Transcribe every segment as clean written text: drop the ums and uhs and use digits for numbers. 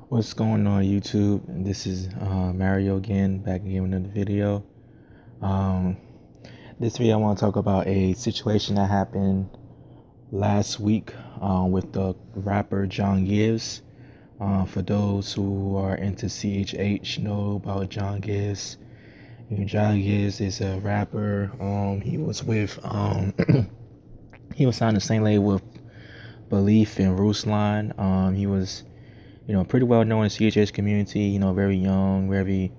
What's going on YouTube? This is Mario again, back again with another video. Um, this video I want to talk about a situation that happened last week with the rapper John Givez. For those who are into CHH, know about John Givez. John Givez is a rapper. He was with he was signed the same label with Belief and Ruslan. He was pretty well known in the CHS community, very young, very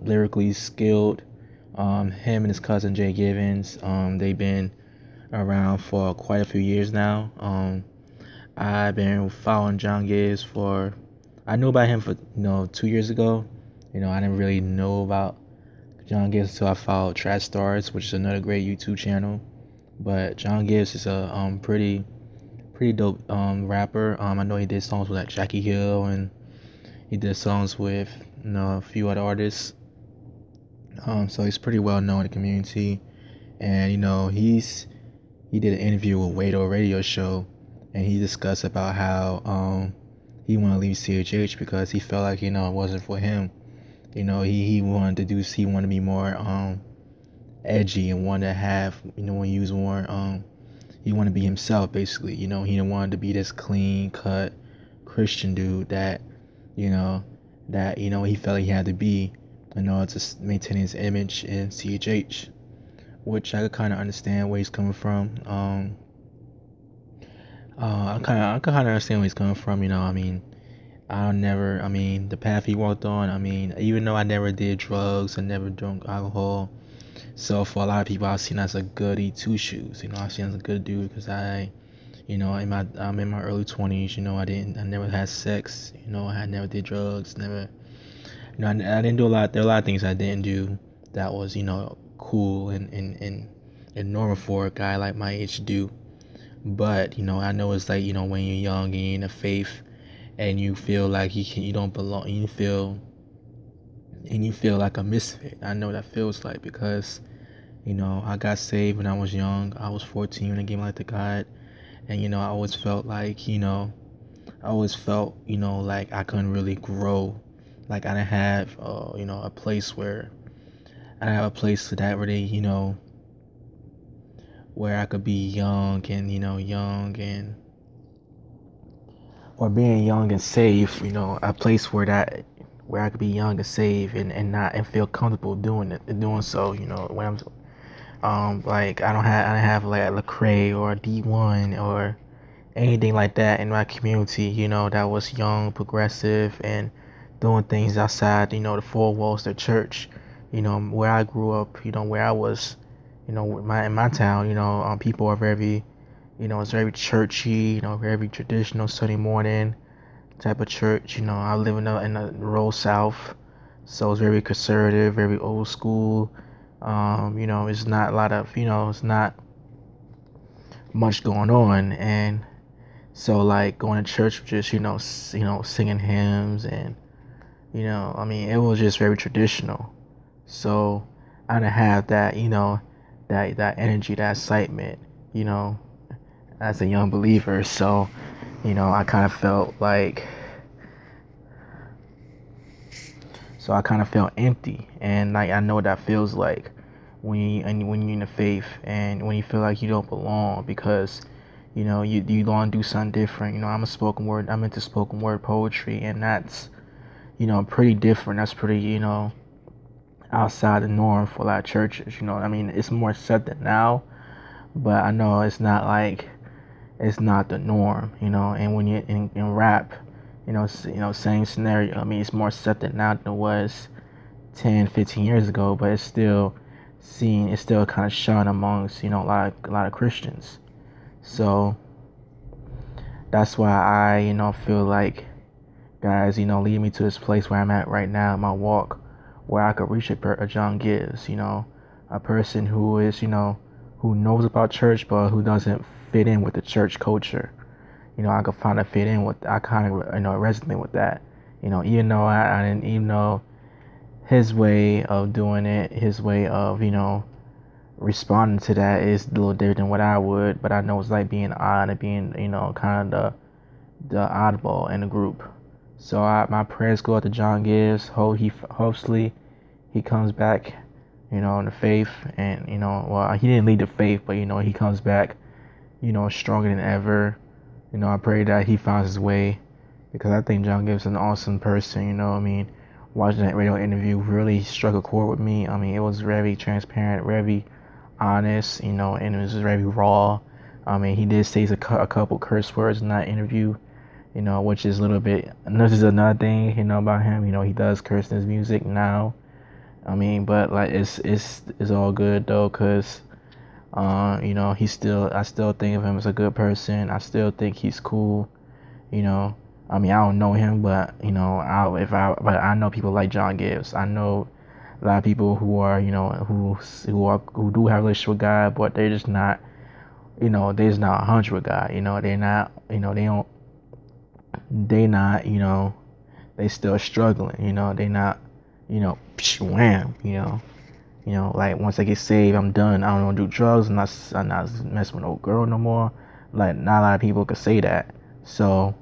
lyrically skilled. Him and his cousin Jay Givens, they've been around for quite a few years now. I've been following John Givez I knew about him for, 2 years ago. I didn't really know about John Givez until I followed Trash Stars, which is another great YouTube channel. But John Givez is a pretty dope rapper. I know he did songs with like Jackie Hill, and he did songs with a few other artists. So he's pretty well known in the community. And he did an interview with Wado radio show, and he discussed about how he wanted to leave CHH because he felt like it wasn't for him. He wanted to be more edgy and wanted to have use more he wanted to be himself, basically. He didn't want to be this clean cut Christian dude that he felt like he had to be in order to maintain his image in CHH, which I could kind of understand where he's coming from. I kind of understand where he's coming from. The path he walked on. Even though I never did drugs, I never drank alcohol. So for a lot of people, I've seen as a goody two shoes. I've seen as a good dude because I'm in my early 20s. I never had sex. I never did drugs. Never. I didn't do a lot. There are a lot of things I didn't do that was cool and normal for a guy like my age to do. But I know it's like when you're young and you're in the faith and you feel like you don't belong. You feel like a misfit. I know what that feels like because I got saved when I was young. I was 14 when I gave my life to God, and I always felt like like I couldn't really grow. Like I didn't have a place where that really where I could be young and or being young and safe. A place where I could be young and safe and feel comfortable doing so. When I'm like I didn't have like a Lecrae or a D1 or anything like that in my community. That was young, progressive, and doing things outside the four walls of the church. Where I grew up. Where I was. In my town. People are very. It's very churchy. Very traditional Sunday morning type of church. I live in the rural South, so it's very conservative, very old school. It's not a lot of it's not much going on, and so like going to church, just singing hymns, and it was just very traditional. So I didn't have that that energy, that excitement, as a young believer. So I kind of felt like. So I kind of felt empty, and like I know what that feels like when you're in the faith, and when you feel like you don't belong because you want to do something different. I'm into spoken word poetry, and that's pretty different. That's pretty outside the norm for a lot of churches. It's more accepted now, but I know it's not the norm. And when you're in rap. Same scenario. It's more accepted now than it was 10, 15 years ago, but it's still kind of shunned amongst, a lot of Christians. So that's why I, feel like guys, lead me to this place where I'm at right now in my walk, where I could reach a John Givez, a person who is, who knows about church, but who doesn't fit in with the church culture. I could kind of fit in with. I kind of resonate with that. Even though I didn't even know his way of doing it, his way of responding to that is a little different than what I would. But I know it's like being odd and being kind of the oddball in the group. So my prayers go out to John Givez. Hopefully he comes back, in the faith, and well, he didn't lead the faith, but he comes back, stronger than ever. I pray that he finds his way, because I think John Givez is an awesome person. Watching that radio interview really struck a chord with me. It was very transparent, very honest, and it was very raw. He did say a couple curse words in that interview, which is a little bit. This is another thing, about him. He does curse in his music now. But like it's all good though, cause I still think of him as a good person. I still think he's cool. I don't know him, but but I know people like John Givez. I know a lot of people who are, who do have a relationship with God, but they're just not, they're just not 100 with God. They're not, they still struggling. They not, wham, like once I get saved, I'm done. I don't want to do drugs. I'm not messing with no girl no more. Like not a lot of people could say that. So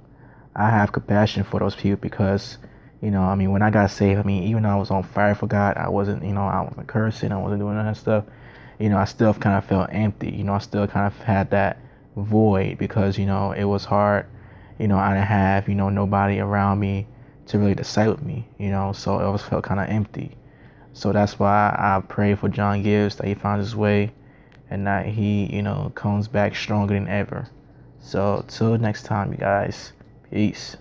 I have compassion for those people, because, when I got saved, even though I was on fire for God, I wasn't, I wasn't cursing, I wasn't doing that stuff. I still kind of felt empty. I still kind of had that void, because, it was hard. I didn't have, nobody around me to really decide with me, so it always felt kind of empty. So that's why I pray for John Givez, that he finds his way, and that he, comes back stronger than ever. So till next time, you guys. Peace.